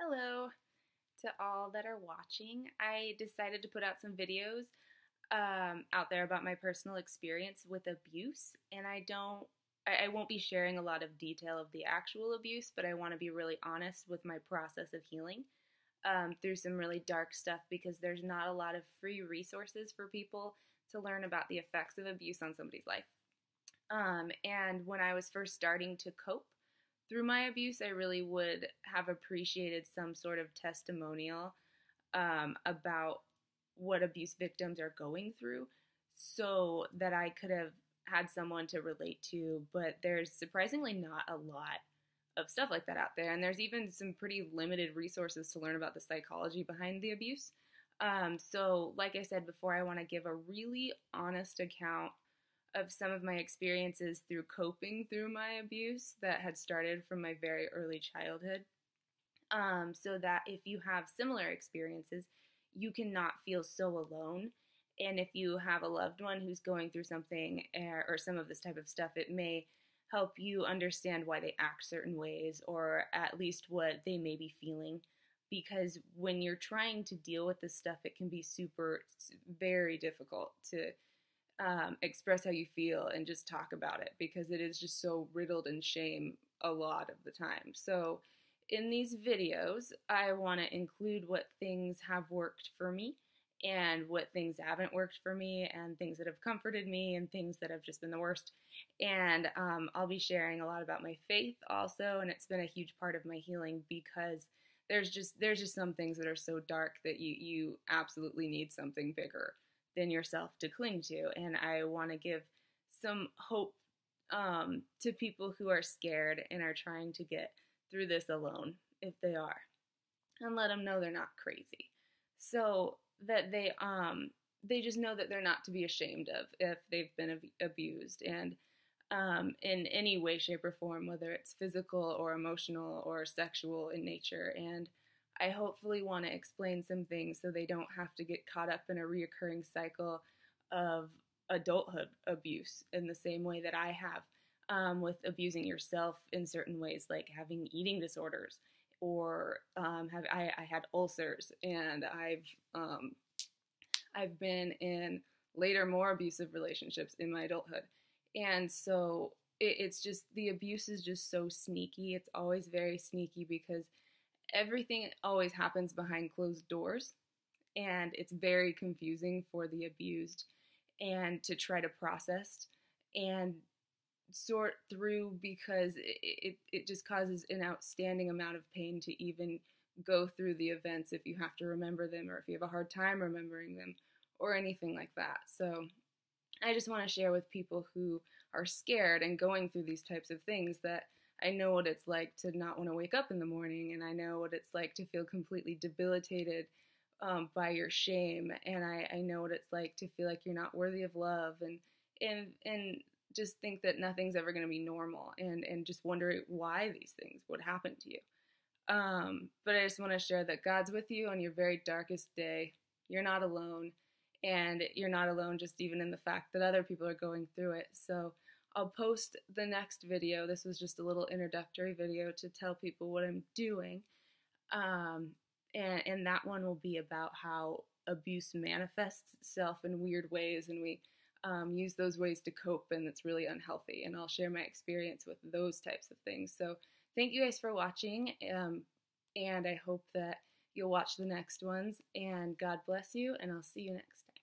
Hello to all that are watching. I decided to put out some videos out there about my personal experience with abuse, and I won't be sharing a lot of detail of the actual abuse, but I want to be really honest with my process of healing through some really dark stuff because there's not a lot of free resources for people to learn about the effects of abuse on somebody's life. And when I was first starting to cope through my abuse, I really would have appreciated some sort of testimonial about what abuse victims are going through so that I could have had someone to relate to. But there's surprisingly not a lot of stuff like that out there. And there's even some pretty limited resources to learn about the psychology behind the abuse. So, like I said before, I want to give a really honest account of some of my experiences through coping through my abuse that had started from my very early childhood, so that if you have similar experiences, you cannot feel so alone. And if you have a loved one who's going through something or some of this type of stuff, it may help you understand why they act certain ways or at least what they may be feeling. Because when you're trying to deal with this stuff, it can be very difficult to express how you feel and just talk about it because it is just so riddled in shame a lot of the time. So in these videos, I want to include what things have worked for me and what things haven't worked for me and things that have comforted me and things that have just been the worst. And I'll be sharing a lot about my faith also, and it's been a huge part of my healing because there's just some things that are so dark that you absolutely need something bigger than yourself to cling to. And I want to give some hope to people who are scared and are trying to get through this alone, if they are, and let them know they're not crazy, so that they just know that they're not to be ashamed of if they've been abused, and in any way, shape, or form, whether it's physical or emotional or sexual in nature. And I hopefully want to explain some things so they don't have to get caught up in a reoccurring cycle of adulthood abuse in the same way that I have with abusing yourself in certain ways, like having eating disorders or I had ulcers, and I've been in later more abusive relationships in my adulthood. And so it's just, the abuse is just so sneaky. It's always very sneaky because everything always happens behind closed doors, and it's very confusing for the abused and to try to process and sort through because it just causes an outstanding amount of pain to even go through the events if you have to remember them or if you have a hard time remembering them or anything like that. So I just want to share with people who are scared and going through these types of things that I know what it's like to not want to wake up in the morning, and I know what it's like to feel completely debilitated by your shame, and I know what it's like to feel like you're not worthy of love, and just think that nothing's ever going to be normal, and just wonder why these things would happen to you. But I just want to share that God's with you on your very darkest day. You're not alone, and you're not alone just even in the fact that other people are going through it. So I'll post the next video. This was just a little introductory video to tell people what I'm doing. And that one will be about how abuse manifests itself in weird ways, and we use those ways to cope, and it's really unhealthy. And I'll share my experience with those types of things. So thank you guys for watching, and I hope that you'll watch the next ones. And God bless you, and I'll see you next time.